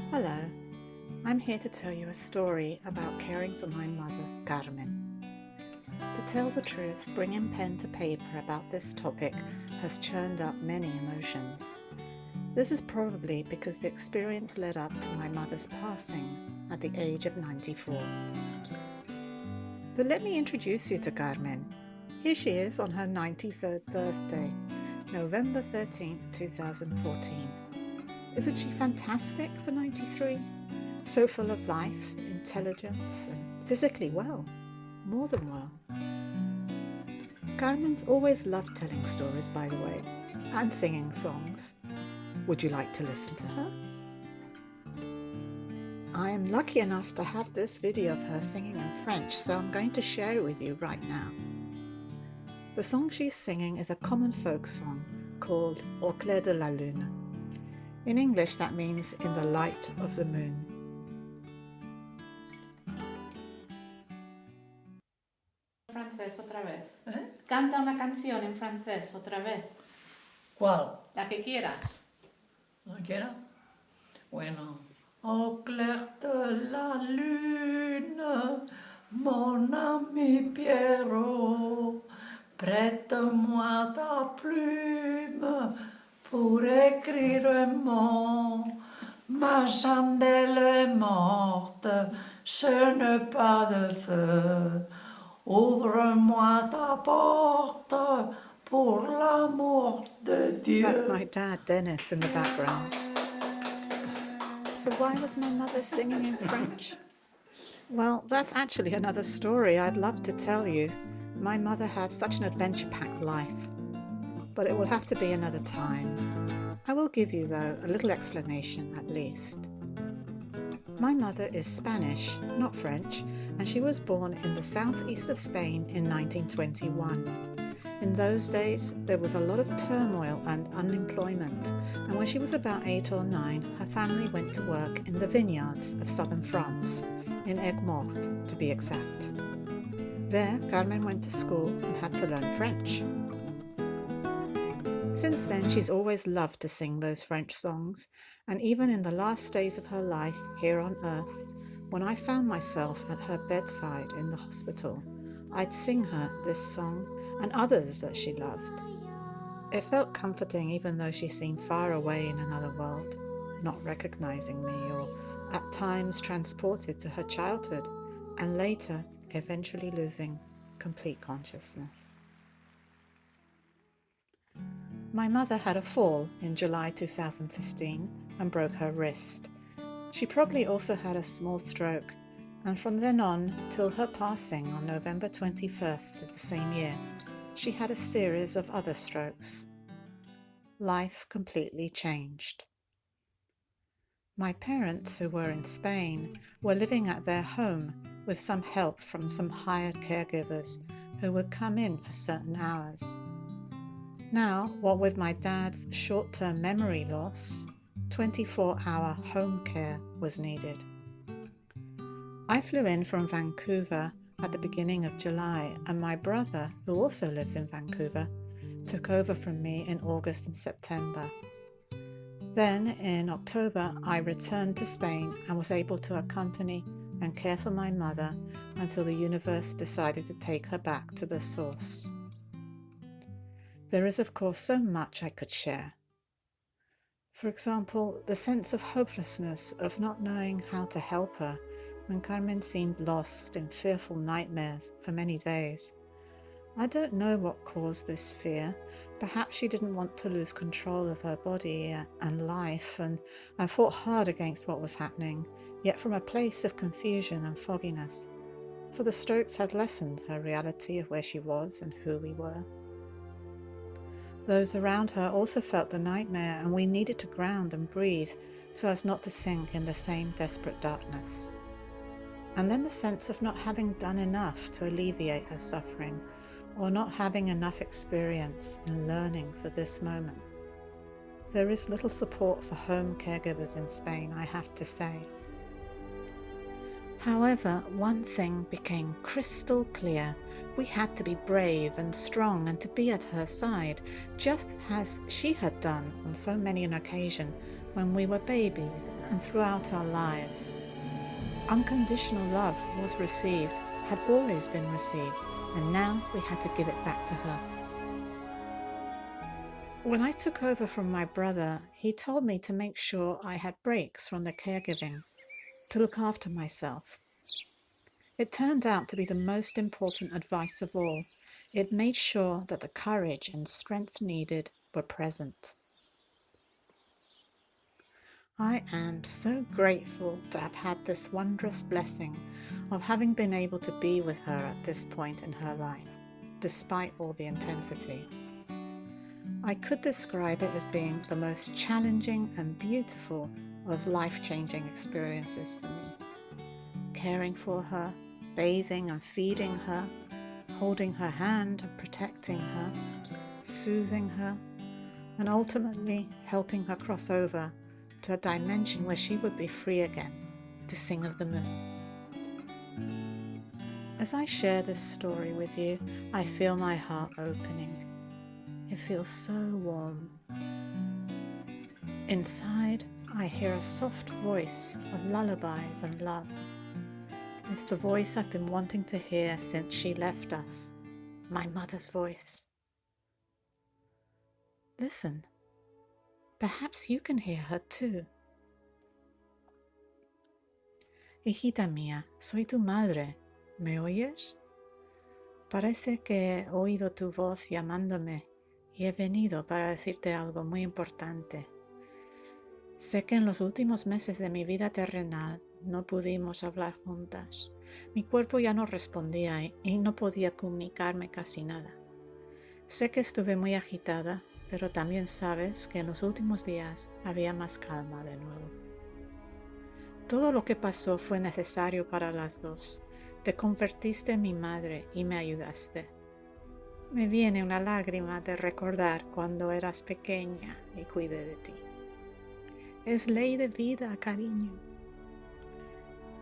Hello, I'm here to tell you a story about caring for my mother, Carmen. To tell the truth, bringing pen to paper about this topic has churned up many emotions. This is probably because the experience led up to my mother's passing at the age of 94. But let me introduce you to Carmen. Here she is on her 93rd birthday, November 13th, 2014. Isn't she fantastic for 93? So full of life, intelligence, and physically well. More than well. Carmen's always loved telling stories, by the way, and singing songs. Would you like to listen to her? I am lucky enough to have this video of her singing in French, so I'm going to share it with you right now. The song she's singing is a common folk song called Au clair de la lune. In English, that means in the light of the moon. Francés otra vez. Canta una canción en francés otra vez. ¿Cuál? La que quieras. ¿La quiera? Bueno. Au clair de la lune, mon ami Pierrot, prête-moi ta plume pour écrire un mot. Ma chandelle est morte, ce n'est pas de feu. Ouvre-moi ta porte pour l'amour de Dieu. That's my dad, Dennis, in the background. So why was my mother singing in French? Well, that's actually another story I'd love to tell you. My mother had such an adventure-packed life. But it will have to be another time. I will give you, though, a little explanation at least. My mother is Spanish, not French, and she was born in the southeast of Spain in 1921. In those days, there was a lot of turmoil and unemployment, and when she was about 8 or 9, her family went to work in the vineyards of southern France, in Aigues-Mortes to be exact. There, Carmen went to school and had to learn French. Since then, she's always loved to sing those French songs, and even in the last days of her life here on earth, when I found myself at her bedside in the hospital, I'd sing her this song and others that she loved. It felt comforting even though she seemed far away in another world, not recognizing me or at times transported to her childhood and later eventually losing complete consciousness. My mother had a fall in July 2015 and broke her wrist. She probably also had a small stroke, and from then on till her passing on November 21st of the same year, she had a series of other strokes. Life completely changed. My parents, who were in Spain, were living at their home with some help from some hired caregivers who would come in for certain hours. Now, what with my dad's short-term memory loss, 24-hour home care was needed. I flew in from Vancouver at the beginning of July, and my brother, who also lives in Vancouver, took over from me in August and September. Then, in October, I returned to Spain and was able to accompany and care for my mother until the universe decided to take her back to the source. There is, of course, so much I could share. For example, the sense of hopelessness of not knowing how to help her when Carmen seemed lost in fearful nightmares for many days. I don't know what caused this fear. Perhaps she didn't want to lose control of her body and life, and I fought hard against what was happening, yet from a place of confusion and fogginess, for the strokes had lessened her reality of where she was and who we were. Those around her also felt the nightmare, and we needed to ground and breathe so as not to sink in the same desperate darkness. And then the sense of not having done enough to alleviate her suffering, or not having enough experience in learning for this moment. There is little support for home caregivers in Spain, I have to say. However, one thing became crystal clear. We had to be brave and strong and to be at her side, just as she had done on so many an occasion when we were babies and throughout our lives. Unconditional love was received, had always been received, and now we had to give it back to her. When I took over from my brother, he told me to make sure I had breaks from the caregiving, to look after myself. It turned out to be the most important advice of all. It made sure that the courage and strength needed were present. I am so grateful to have had this wondrous blessing of having been able to be with her at this point in her life, despite all the intensity. I could describe it as being the most challenging and beautiful of life-changing experiences for me. Caring for her, bathing and feeding her, holding her hand and protecting her, soothing her, and ultimately helping her cross over to a dimension where she would be free again to sing of the moon. As I share this story with you, I feel my heart opening. It feels so warm. Inside, I hear a soft voice of lullabies and love. It's the voice I've been wanting to hear since she left us, my mother's voice. Listen, perhaps you can hear her too. Hijita mía, soy tu madre. ¿Me oyes? Parece que he oído tu voz llamándome y he venido para decirte algo muy importante. Sé que en los últimos meses de mi vida terrenal no pudimos hablar juntas. Mi cuerpo ya no respondía y no podía comunicarme casi nada. Sé que estuve muy agitada, pero también sabes que en los últimos días había más calma de nuevo. Todo lo que pasó fue necesario para las dos. Te convertiste en mi madre y me ayudaste. Me viene una lágrima de recordar cuando eras pequeña y cuidé de ti. Es ley de vida, cariño.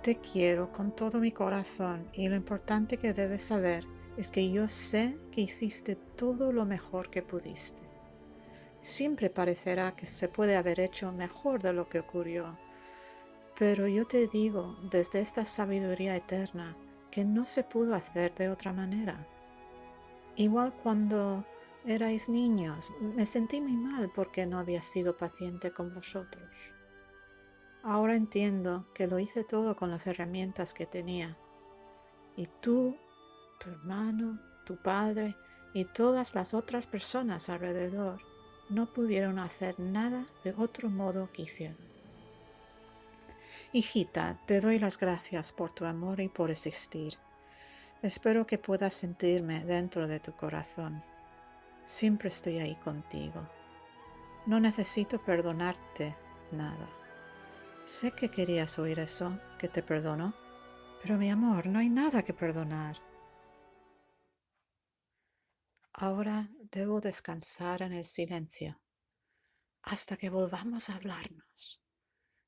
Te quiero con todo mi corazón y lo importante que debes saber es que yo sé que hiciste todo lo mejor que pudiste. Siempre parecerá que se puede haber hecho mejor de lo que ocurrió, pero yo te digo desde esta sabiduría eterna que no se pudo hacer de otra manera. Igual cuando erais niños, me sentí muy mal porque no había sido paciente con vosotros. Ahora entiendo que lo hice todo con las herramientas que tenía. Y tú, tu hermano, tu padre y todas las otras personas alrededor no pudieron hacer nada de otro modo que hicieron. Hijita, te doy las gracias por tu amor y por existir. Espero que puedas sentirme dentro de tu corazón. Siempre estoy ahí contigo. No necesito perdonarte nada. Sé que querías oír eso, que te perdono, pero mi amor, no hay nada que perdonar. Ahora debo descansar en el silencio, hasta que volvamos a hablarnos.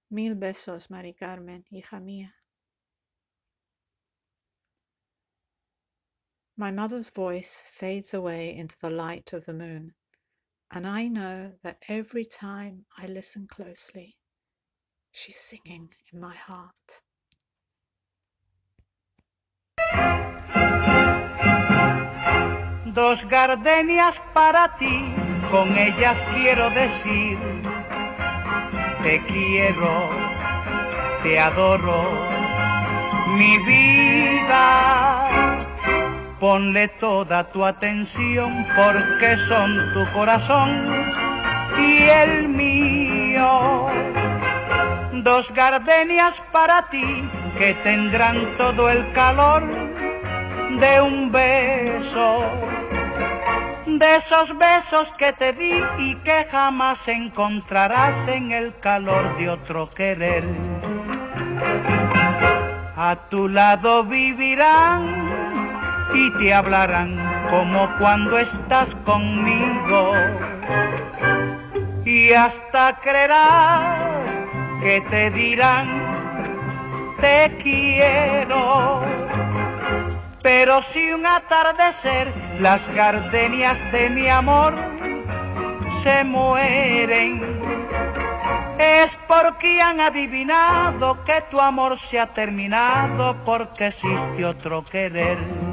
1000 besos, Mari Carmen, hija mía. My mother's voice fades away into the light of the moon, and I know that every time I listen closely, she's singing in my heart. Dos gardenias para ti, con ellas quiero decir, te quiero, te adoro, mi vida. Ponle toda tu atención porque son tu corazón y el mío. Dos gardenias para ti que tendrán todo el calor de un beso, de esos besos que te di y que jamás encontrarás en el calor de otro querer. A tu lado vivirán y te hablarán como cuando estás conmigo, y hasta creerás que te dirán te quiero. Pero si un atardecer las gardenias de mi amor se mueren, porque han adivinado que tu amor se ha terminado porque existe otro querer.